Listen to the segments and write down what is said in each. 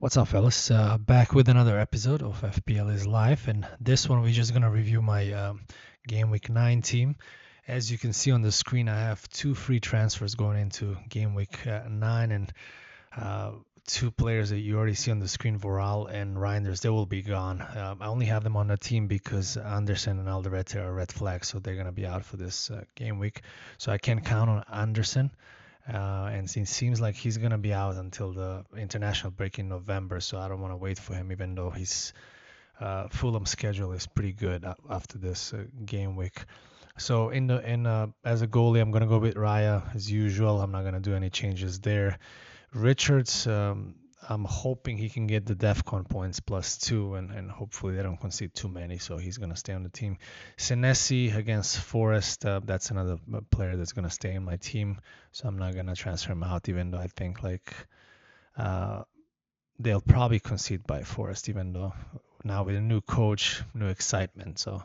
What's up, fellas? Back with another episode of FPL is Live, and this one we're just gonna review my Game Week 9 team. As you can see on the screen, I have two free transfers going into Game Week 9, and uh, two players that you already see on the screen, Voral and Reinders, they will be gone. I only have them on the team because Anderson and Alderete are red flags, so they're gonna be out for this game week. So I can count on Anderson. And it seems like he's going to be out until the international break in November, so I don't want to wait for him, even though his Fulham schedule is pretty good after this game week. So as a goalie, I'm going to go with Raya as usual. I'm not going to do any changes there. Richards, I'm hoping he can get the DEFCON points +2, and hopefully they don't concede too many, so he's going to stay on the team. Senesi against Forest, that's another player that's going to stay in my team, so I'm not going to transfer him out, even though I think uh, they'll probably concede by Forest, even though now with a new coach, new excitement. So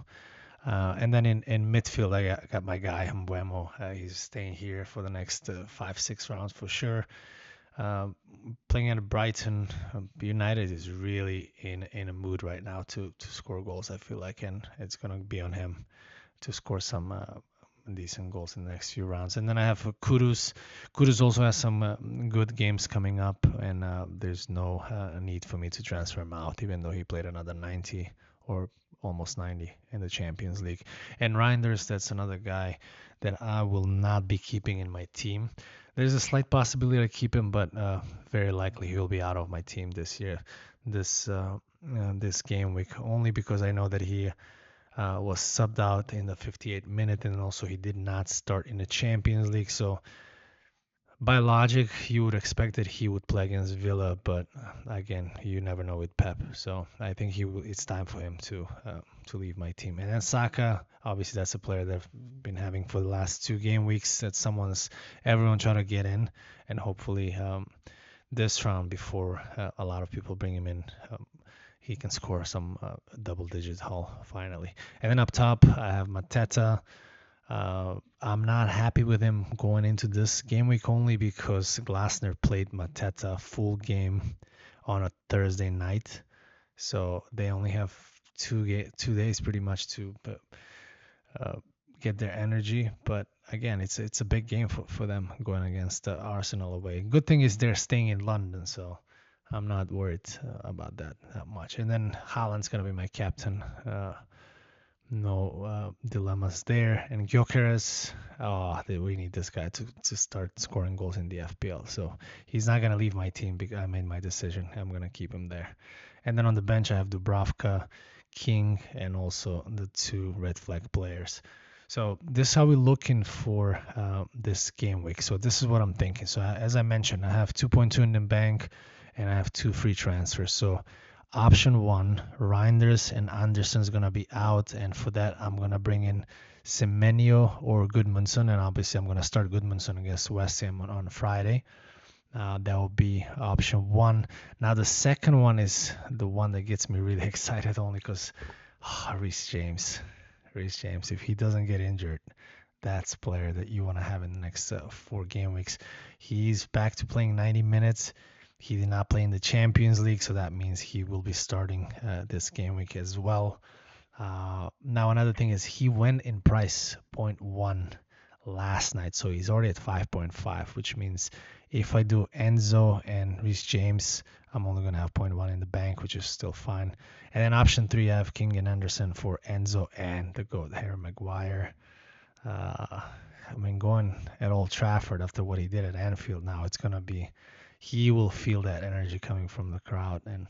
and then in midfield, I got my guy Mbuemo. He's staying here for the next 5-6 rounds for sure. Um, Playing at Brighton, United is really in a mood right now to score goals. I feel like, and it's gonna be on him to score some decent goals in the next few rounds. And then I have Kudus. Kudus also has some good games coming up, and there's no need for me to transfer him out, even though he played another 90 or almost 90 in the Champions League. And Reinders, that's another guy that I will not be keeping in my team. There's a slight possibility to keep him, but very likely he will be out of my team this year, this game week, only because I know that he was subbed out in the 58th minute, and also he did not start in the Champions League. So by logic, you would expect that he would play against Villa, but again, you never know with Pep. So I think it's time for him to leave my team. And then Saka, obviously, that's a player that I've been having for the last two game weeks. That everyone trying to get in, and hopefully this round before a lot of people bring him in. He can score some double-digit haul finally. And then up top, I have Mateta. I'm not happy with him going into this game week only because Glasner played Mateta full game on a Thursday night. So they only have 2 days pretty much to get their energy. But again, it's a big game for them going against Arsenal away. Good thing is they're staying in London, so I'm not worried about that much. And then Haaland's going to be my captain. No dilemmas there. And Gyökeres, we need this guy to start scoring goals in the FPL. So he's not going to leave my team because I made my decision. I'm going to keep him there. And then on the bench, I have Dubravka, King, and also the two red flag players. So this is how we're looking for this game week. So this is what I'm thinking. So as I mentioned, I have 2.2 in the bank, and I have two free transfers. So option one, Reinders and Anderson is going to be out, and for that I'm going to bring in Semenyo or Goodmanson, and obviously I'm going to start Goodmanson against West Ham on Friday. That will be option one. Now the second one is the one that gets me really excited, only because Reece James, if he doesn't get injured, that's a player that you want to have in the next 4 game weeks. He's back to playing 90 minutes. He did not play in the Champions League, so that means he will be starting this game week as well. Now, another thing is he went in price 0.1 last night, so he's already at 5.5, which means if I do Enzo and Reece James, I'm only going to have 0.1 in the bank, which is still fine. And then option 3, I have King and Anderson for Enzo and the GOAT, Harry Maguire. Going at Old Trafford after what he did at Anfield now, it's going to be... He will feel that energy coming from the crowd, and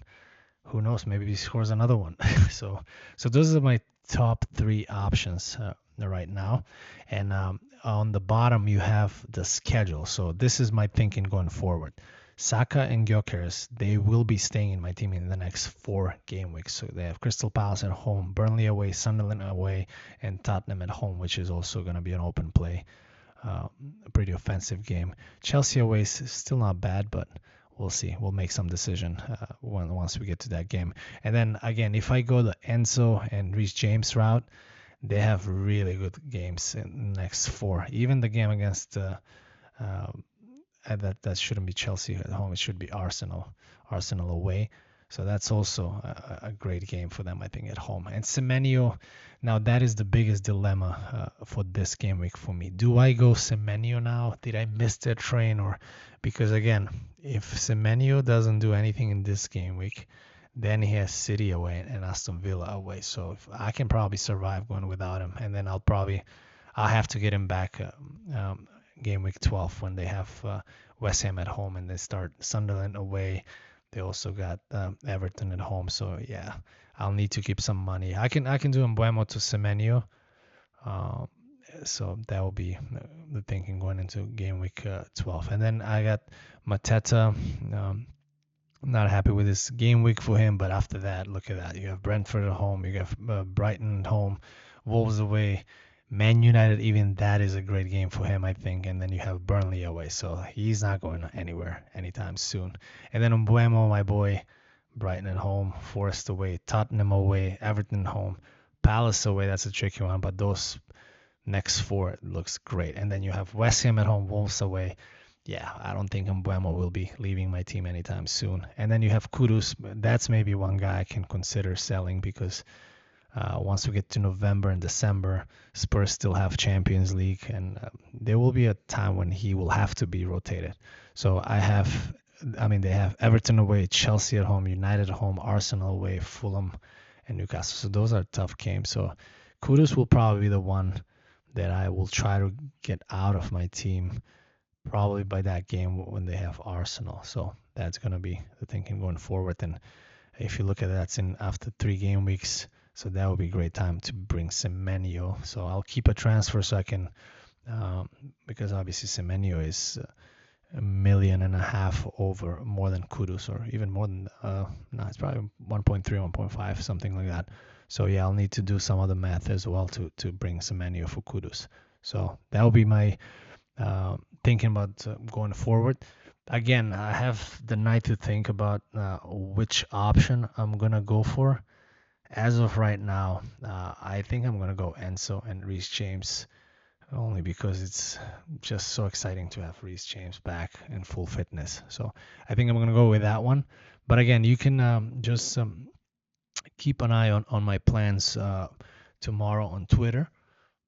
who knows, maybe he scores another one. so those are my top 3 options right now. And on the bottom, you have the schedule. So this is my thinking going forward. Saka and Gyökeres, they will be staying in my team in the next 4 game weeks. So they have Crystal Palace at home, Burnley away, Sunderland away, and Tottenham at home, which is also going to be an open play. A pretty offensive game. Chelsea away is still not bad, but we'll see. We'll make some decision once we get to that game. And then again, if I go the Enzo and Reece James route, they have really good games in the next 4. Even the game against that shouldn't be Chelsea at home. It should be Arsenal away. So that's also a great game for them, I think, at home. And Semenyo, now that is the biggest dilemma for this game week for me. Do I go Semenyo now? Did I miss that train? Or because again, if Semenyo doesn't do anything in this game week, then he has City away and Aston Villa away. So if I can probably survive going without him, and then I'll have to get him back game week 12 when they have West Ham at home and they start Sunderland away. They also got Everton at home. So yeah, I'll need to keep some money. I can do Mbuemo to Semenyo. Um, so that will be the thinking going into game week 12. And then I got Mateta. Not happy with this game week for him, but after that, look at that. You have Brentford at home, you have Brighton at home, Wolves away, Man United. Even that is a great game for him, I think. And then you have Burnley away, so he's not going anywhere anytime soon. And then Mbuemo, my boy, Brighton at home, Forest away, Tottenham away, Everton home, Palace away. That's a tricky one, but those next four looks great. And then you have West Ham at home, Wolves away. Yeah, I don't think Mbuemo will be leaving my team anytime soon. And then you have Kudus. That's maybe one guy I can consider selling because once we get to November and December, Spurs still have Champions League, and there will be a time when he will have to be rotated. So they have Everton away, Chelsea at home, United at home, Arsenal away, Fulham, and Newcastle. So those are tough games. So Kudus will probably be the one that I will try to get out of my team probably by that game when they have Arsenal. So that's going to be the thinking going forward. And if you look at that's in after 3 game weeks, so that would be a great time to bring Semenyo. So I'll keep a transfer so I can, because obviously Semenyo is $1.5 million over more than Kudus, or even more than, no, it's probably 1.3, 1.5, something like that. So yeah, I'll need to do some other math as well to bring Semenyo for Kudus. So that will be my thinking about going forward. Again, I have the night to think about which option I'm going to go for. As of right now, I think I'm going to go Enzo and Reece James, only because it's just so exciting to have Reece James back in full fitness. So I think I'm going to go with that one. But again, you can just keep an eye on my plans tomorrow on Twitter.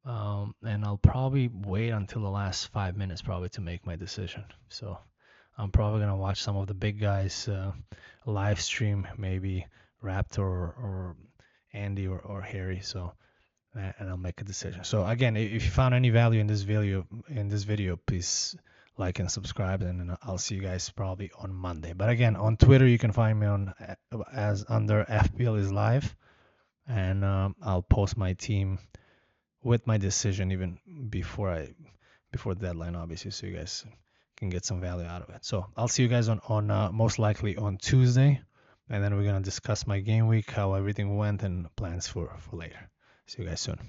And I'll probably wait until the last 5 minutes probably to make my decision. So I'm probably going to watch some of the big guys live stream, maybe Raptor or Andy or Harry. So and I'll make a decision. So again, if you found any value in this video, please like and subscribe, and I'll see you guys probably on Monday. But again, on Twitter you can find me on as under FPL is live, and I'll post my team with my decision even before the deadline, obviously, so you guys can get some value out of it. So I'll see you guys on most likely on Tuesday, and then we're gonna discuss my game week, how everything went, and plans for later. See you guys soon.